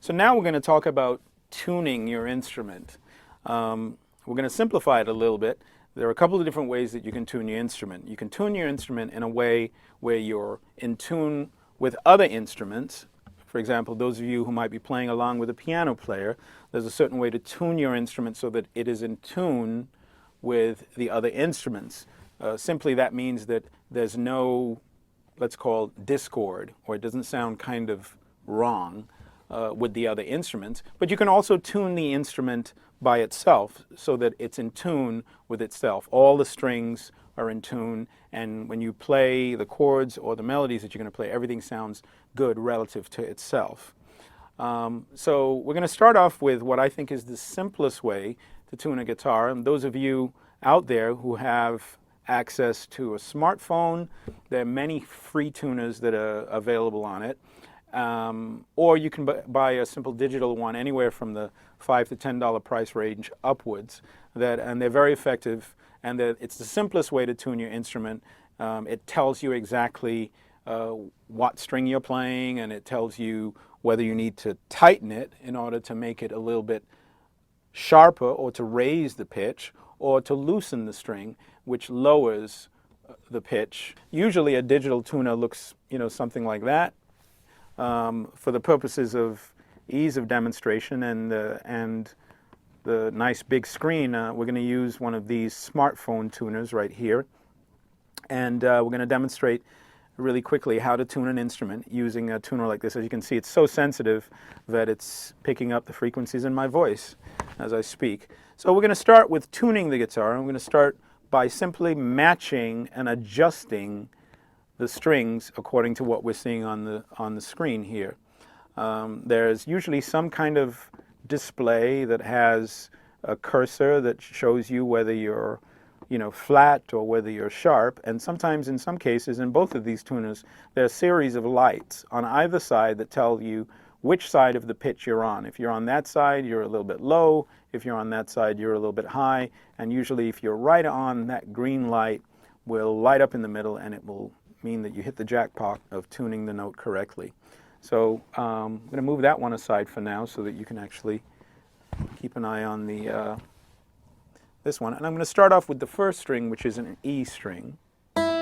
So now we're going to talk about tuning your instrument. We're going to simplify it a little bit. There are a couple of different ways that you can tune your instrument. You can tune your instrument in a way where you're in tune with other instruments. For example, those of you who might be playing along with a piano player, there's a certain way to tune your instrument so that it is in tune with the other instruments. Simply that means that there's no, let's call discord, or it doesn't sound kind of wrong with the other instruments. But you can also tune the instrument by itself so that it's in tune with itself. All the strings are in tune, and when you play the chords or the melodies that you're going to play, everything sounds good relative to itself. So we're going to start off with what I think is the simplest way to tune a guitar. And those of you out there who have access to a smartphone, there are many free tuners that are available on it. Or you can buy a simple digital one anywhere from the $5 to $10 price range upwards, and they're very effective, and it's the simplest way to tune your instrument. It tells you exactly what string you're playing, and it tells you whether you need to tighten it in order to make it a little bit sharper, or to raise the pitch, or to loosen the string, which lowers the pitch. Usually a digital tuner looks, something like that. For the purposes of ease of demonstration and the nice big screen, we're going to use one of these smartphone tuners right here. And we're going to demonstrate really quickly how to tune an instrument using a tuner like this. As you can see, it's so sensitive that it's picking up the frequencies in my voice as I speak. So we're going to start with tuning the guitar. I'm going to start by simply matching and adjusting the strings according to what we're seeing on the screen here. There's usually some kind of display that has a cursor that shows you whether you're flat or whether you're sharp, and sometimes in some cases in both of these tuners there are a series of lights on either side that tell you which side of the pitch you're on. If you're on that side, you're a little bit low. If you're on that side, you're a little bit high. And usually if you're right on, that green light will light up in the middle, and it will mean that you hit the jackpot of tuning the note correctly. So I'm going to move that one aside for now so that you can actually keep an eye on this one. And I'm going to start off with the first string, which is an E string. And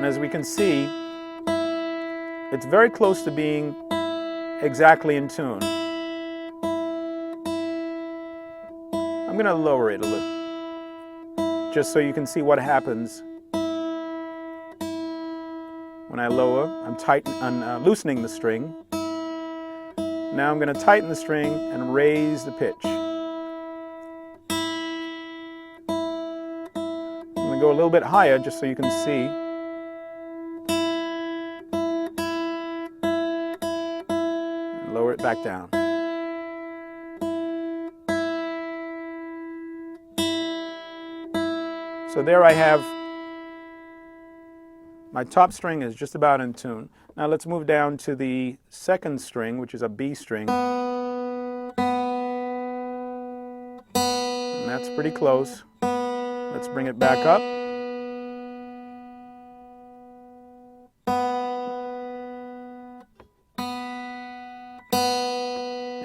as we can see, it's very close to being exactly in tune. I'm going to lower it a little, just so you can see what happens when I lower. I'm loosening the string. Now I'm going to tighten the string and raise the pitch. I'm going to go a little bit higher just so you can see. And lower it back down. So there I have my top string is just about in tune. Now let's move down to the second string, which is a B string. And that's pretty close. Let's bring it back up.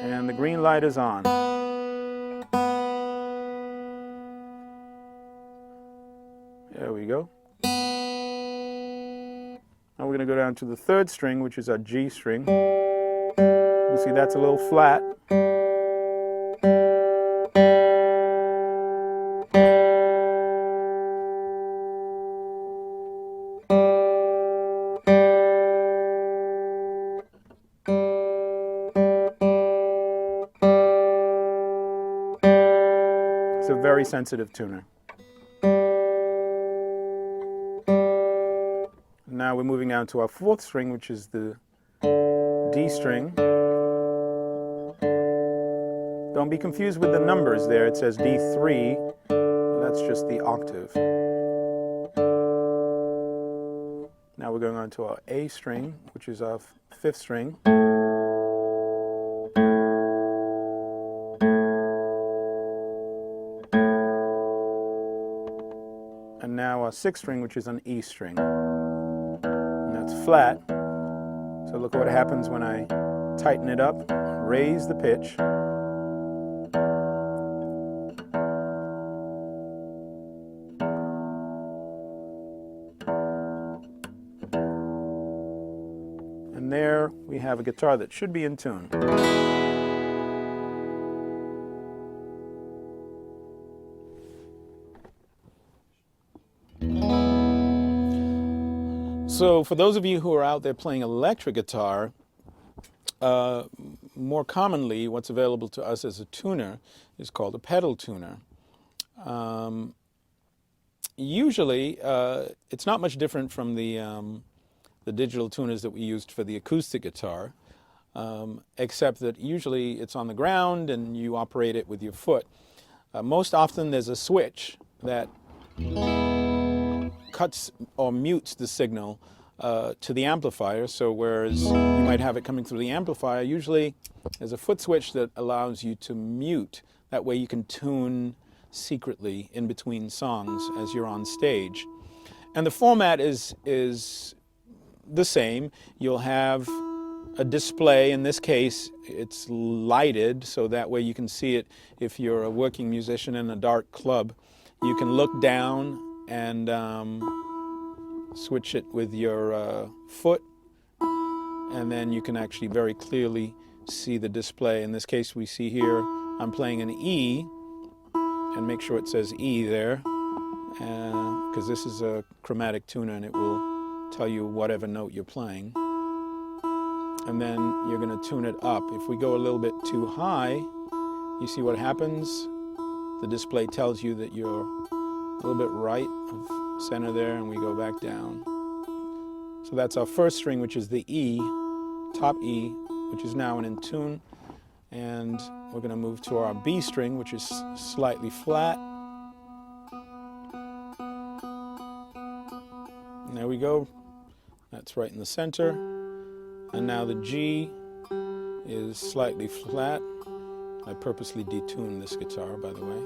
And the green light is on. There we go. Now we're going to go down to the third string, which is our G string. You see that's a little flat. It's a very sensitive tuner. Now we're moving down to our fourth string, which is the D string. Don't be confused with the numbers there. It says D3. That's just the octave. Now we're going on to our A string, which is our fifth string. And now our sixth string, which is an E string. And that's flat. So look what happens when I tighten it up, raise the pitch. And there we have a guitar that should be in tune. So for those of you who are out there playing electric guitar, more commonly what's available to us as a tuner is called a pedal tuner. Usually it's not much different from the digital tuners that we used for the acoustic guitar, except that usually it's on the ground and you operate it with your foot. Most often there's a switch that cuts or mutes the signal to the amplifier. So whereas you might have it coming through the amplifier, usually there's a foot switch that allows you to mute. That way you can tune secretly in between songs as you're on stage. And the format is the same. You'll have a display. In this case, it's lighted, so that way you can see it. If you're a working musician in a dark club, you can look down and switch it with your foot, and then you can actually very clearly see the display. In this case, we see here I'm playing an E, and make sure it says E there, because this is a chromatic tuner and it will tell you whatever note you're playing. And then you're going to tune it up. If we go a little bit too high, you see what happens? The display tells you that you're a little bit right of center there, and we go back down. So that's our first string, which is the E, top E, which is now in tune. And we're going to move to our B string, which is slightly flat. And there we go. That's right in the center. And now the G is slightly flat. I purposely detuned this guitar, by the way.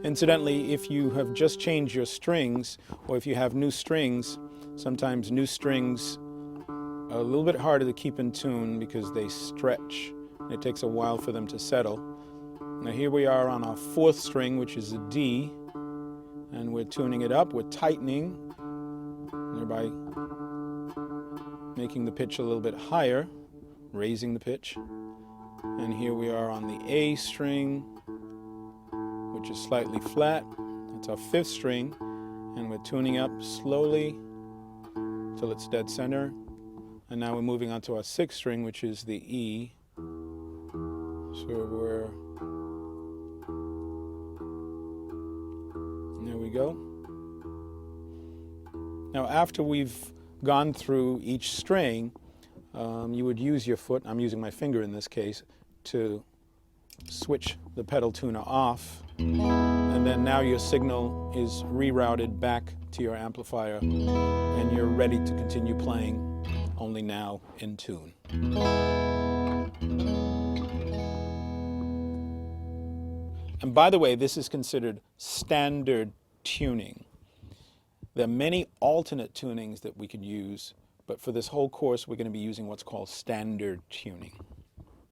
Incidentally, if you have just changed your strings, or if you have new strings, sometimes new strings are a little bit harder to keep in tune because they stretch, and it takes a while for them to settle. Now here we are on our fourth string, which is a D, and we're tuning it up. We're tightening, thereby making the pitch a little bit higher, raising the pitch. And here we are on the A string, which is slightly flat. That's our fifth string, and we're tuning up slowly till it's dead center. And now we're moving on to our sixth string, which is the E. So there we go. Now after we've gone through each string, you would use your foot, I'm using my finger in this case, to switch the pedal tuner off, and then now your signal is rerouted back to your amplifier and you're ready to continue playing, only now in tune. And by the way, this is considered standard tuning. There are many alternate tunings that we could use, but for this whole course we're going to be using what's called standard tuning.